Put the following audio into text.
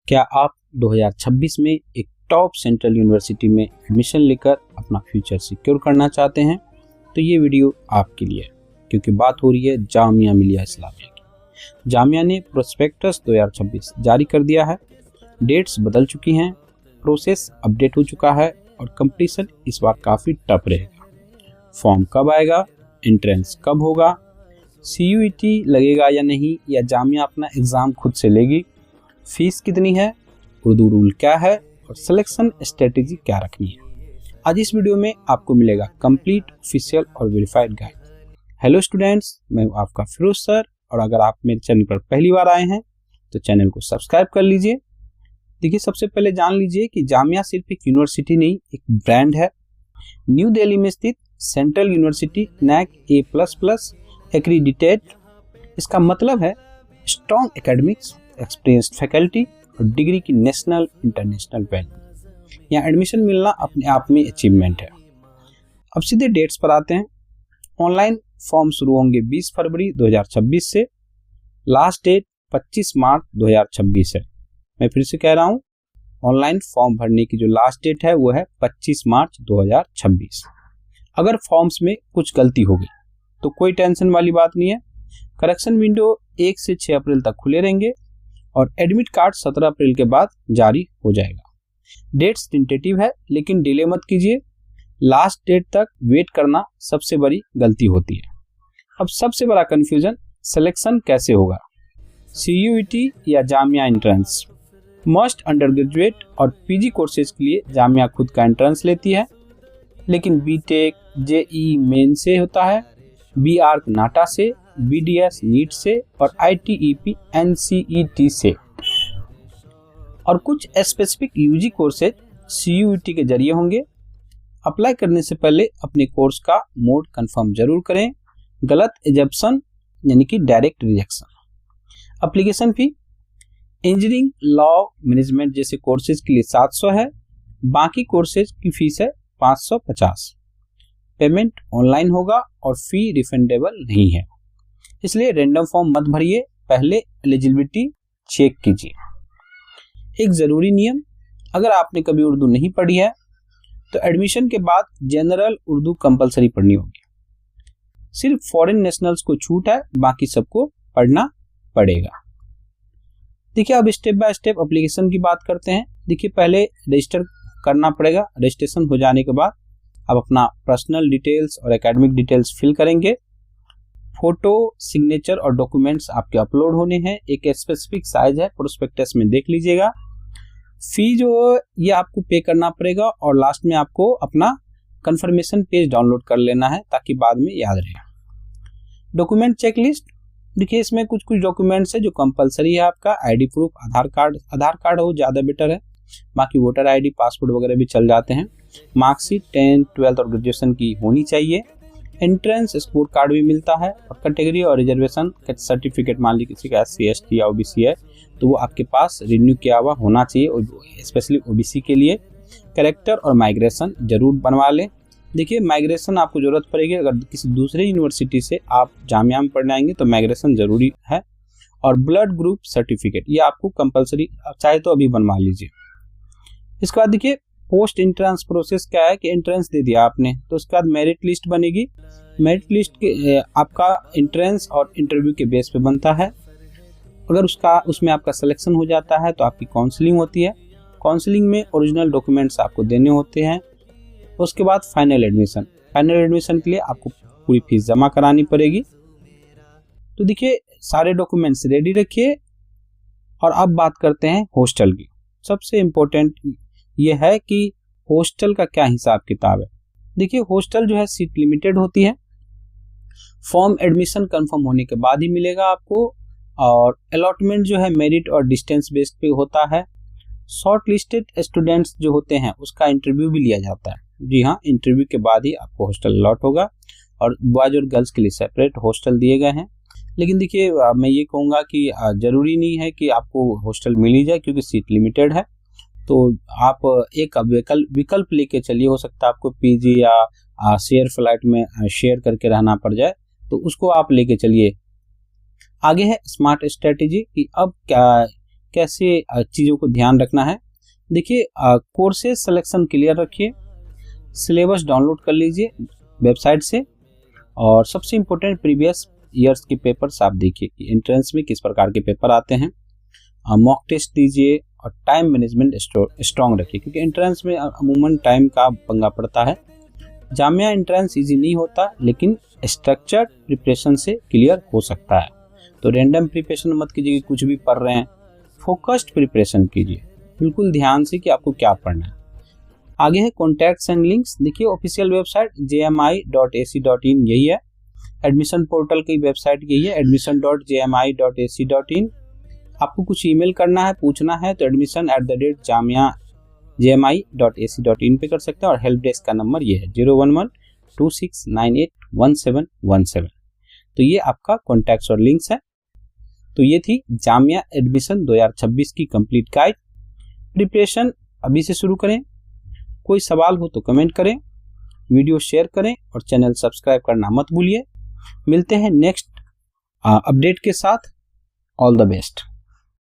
क्या आप 2026 में एक टॉप सेंट्रल यूनिवर्सिटी में एडमिशन लेकर अपना फ्यूचर सिक्योर करना चाहते हैं? तो ये वीडियो आपके लिए है, क्योंकि बात हो रही है जामिया मिलिया इस्लामिया की। जामिया ने प्रोस्पेक्टस 2026 जारी कर दिया है। डेट्स बदल चुकी हैं, प्रोसेस अपडेट हो चुका है और कंपटीशन इस बार काफ़ी टफ रहेगा। फॉर्म कब आएगा, एंट्रेंस कब होगा, CUET लगेगा या नहीं, या जामिया अपना एग्ज़ाम खुद से लेगी, फीस कितनी है, उर्दू रूल क्या है और सिलेक्शन स्ट्रेटेजी क्या रखनी है। आज इस वीडियो में आपको मिलेगा कंप्लीट, ऑफिशियल और वेरीफाइड गाइड। हेलो स्टूडेंट्स, मैं हूं आपका फिरोज सर, और अगर आप मेरे चैनल पर पहली बार आए हैं तो चैनल को सब्सक्राइब कर लीजिए। देखिए, सबसे पहले जान लीजिए कि जामिया सिर्फ एक यूनिवर्सिटी नहीं, एक ब्रांड है। न्यू दिल्ली में स्थित सेंट्रल यूनिवर्सिटी NAC A++ एक्रीडिटेड। इसका मतलब है स्ट्रॉन्ग एकेडमिक्स, एक्सपीरियंस्ड फैकल्टी और डिग्री की नेशनल इंटरनेशनल वैल्यू। यहाँ एडमिशन मिलना अपने आप में अचीवमेंट है। अब सीधे डेट्स पर आते हैं। ऑनलाइन फॉर्म शुरू होंगे 20 फरवरी 2026 से। लास्ट डेट 25 मार्च 2026 है। मैं फिर से कह रहा हूँ, ऑनलाइन फॉर्म भरने की जो लास्ट डेट है वो है 25 मार्च 2026। अगर फॉर्म्स में कुछ गलती हो गई तो कोई टेंशन वाली बात नहीं है। करेक्शन विंडो 1 से 6 अप्रैल तक खुले रहेंगे और एडमिट कार्ड 17 अप्रैल के बाद जारी हो जाएगा। डेट्स टेंटेटिव है, लेकिन डिले मत कीजिए। लास्ट डेट तक वेट करना सबसे बड़ी गलती होती है। अब सबसे बड़ा कंफ्यूजन, सिलेक्शन कैसे होगा, CUET या Jamia entrance. Must under graduate और PG कोर्सेज के लिए जामिया खुद का एंट्रेंस लेती है, लेकिन BTech JEE मेन से होता है, BARC नाटा से, BDS नीट से और ITEP NCET से। और कुछ स्पेसिफिक UG कोर्सेज CUET के जरिए होंगे। अप्लाई करने से पहले अपने कोर्स का मोड कंफर्म जरूर करें। गलत एजम्पशन यानी कि direct rejection. Application fee engineering, law, management जैसे कोर्सेज के लिए 700 है। बाकी कोर्सेज की फीस है 550। पेमेंट ऑनलाइन होगा और फी रिफंडेबल नहीं है, इसलिए रैंडम फॉर्म मत भरिए, पहले एलिजिबिलिटी चेक कीजिए। एक ज़रूरी नियम, अगर आपने कभी उर्दू नहीं पढ़ी है तो एडमिशन के बाद जनरल उर्दू कंपलसरी पढ़नी होगी। सिर्फ फॉरेन नेशनल्स को छूट है, बाकी सबको पढ़ना पड़ेगा। देखिए, अब स्टेप बाय स्टेप एप्लीकेशन की बात करते हैं। देखिए, पहले रजिस्टर करना पड़ेगा। रजिस्ट्रेशन हो जाने के बाद आप अपना पर्सनल डिटेल्स और एकेडमिक डिटेल्स फिल करेंगे। फोटो, सिग्नेचर और डॉक्यूमेंट्स आपके अपलोड होने हैं। एक स्पेसिफिक साइज है, प्रोस्पेक्टस में देख लीजिएगा। फी जो ये आपको पे करना पड़ेगा और लास्ट में आपको अपना कंफर्मेशन पेज डाउनलोड कर लेना है ताकि बाद में याद रहे। डॉक्यूमेंट चेकलिस्ट, देखिए इसमें कुछ डॉक्यूमेंट्स है जो कंपलसरी है। आपका ID प्रूफ, आधार कार्ड हो ज़्यादा बेटर है, बाकी वोटर ID, पासपोर्ट वगैरह भी चल जाते हैं। मार्कशीट 10th 12th और ग्रेजुएशन की होनी चाहिए। एंट्रेंस स्कोर कार्ड भी मिलता है और कैटेगरी और रिजर्वेशन सर्टिफिकेट, मान ली किसी का SC ST या OBC है तो वो आपके पास रिन्यू किया हुआ होना चाहिए, स्पेशली OBC के लिए। कैरेक्टर और माइग्रेशन जरूर बनवा लें। देखिए, माइग्रेशन आपको ज़रूरत पड़ेगी, अगर किसी दूसरे यूनिवर्सिटी से आप जामिया में पढ़ने आएंगे तो माइग्रेशन ज़रूरी है। और ब्लड ग्रुप सर्टिफिकेट ये आपको कंपलसरी, चाहे तो अभी बनवा लीजिए। इसके बाद देखिए, पोस्ट एंट्रेंस प्रोसेस क्या है कि एंट्रेंस दे दिया आपने तो उसके बाद मेरिट लिस्ट बनेगी। मेरिट लिस्ट के आपका एंट्रेंस और इंटरव्यू के बेस पे बनता है। अगर उसमें आपका सिलेक्शन हो जाता है तो आपकी काउंसलिंग होती है। काउंसलिंग में ओरिजिनल डॉक्यूमेंट्स आपको देने होते हैं। उसके बाद फाइनल एडमिशन। फाइनल एडमिशन के लिए आपको पूरी फीस जमा करानी पड़ेगी। तो देखिए, सारे डॉक्यूमेंट्स रेडी रखिए। और अब बात करते हैं हॉस्टल की। सबसे इम्पोर्टेंट ये है कि हॉस्टल का क्या हिसाब किताब है। देखिए, हॉस्टल जो है सीट लिमिटेड होती है। फॉर्म एडमिशन कंफर्म होने के बाद ही मिलेगा आपको, और अलॉटमेंट जो है मेरिट और डिस्टेंस बेस्ड पे होता है। शॉर्ट लिस्टेड स्टूडेंट्स जो होते हैं उसका इंटरव्यू भी लिया जाता है। जी हाँ, इंटरव्यू के बाद ही आपको हॉस्टल अलॉट होगा, और बॉयज और गर्ल्स के लिए सेपरेट हॉस्टल दिए गए हैं। लेकिन देखिए, मैं ये कहूँगा कि ज़रूरी नहीं है कि आपको हॉस्टल मिल ही जाए, क्योंकि सीट लिमिटेड है। तो आप एक विकल्प लेके चलिए। हो सकता है आपको PG या शेयर फ्लाइट में शेयर करके रहना पड़ जाए, तो उसको आप लेके चलिए। आगे है स्मार्ट स्ट्रेटेजी कि अब कैसे चीज़ों को ध्यान रखना है। देखिए, कोर्सेज सिलेक्शन क्लियर रखिए, सिलेबस डाउनलोड कर लीजिए वेबसाइट से, और सबसे इम्पोर्टेंट प्रीवियस ईयर्स के पेपर्स आप देखिए कि एंट्रेंस में किस प्रकार के पेपर आते हैं। मॉक टेस्ट दीजिए और टाइम मैनेजमेंट स्ट्रॉन्ग रखिए, क्योंकि एंट्रेंस में अमूमन टाइम का पंगा पड़ता है। जामिया एंट्रेंस इजी नहीं होता, लेकिन स्ट्रक्चर्ड प्रिपरेशन से क्लियर हो सकता है। तो रैंडम प्रिपरेशन मत कीजिए, कुछ भी पढ़ रहे हैं, फोकस्ड प्रिपरेशन कीजिए, बिल्कुल ध्यान से कि आपको क्या पढ़ना है। आगे है कॉन्टैक्ट्स एंड लिंक्स। देखिए, ऑफिशियल वेबसाइट jmi.ac.in यही है, एडमिशन पोर्टल की वेबसाइट यही है, admission.jmi.ac.in। आपको कुछ ईमेल करना है, पूछना है, तो admission@jmi.ac.in पे कर सकते हैं, और हेल्प डेस्क का नंबर ये है 01126981717। तो ये आपका कॉन्टैक्ट्स और लिंक्स है। तो ये थी जामिया एडमिशन 2026 की कंप्लीट गाइड। प्रिपरेशन अभी से शुरू करें। कोई सवाल हो तो कमेंट करें, वीडियो शेयर करें और चैनल सब्सक्राइब करना मत भूलिए। मिलते हैं नेक्स्ट अपडेट के साथ। All the best.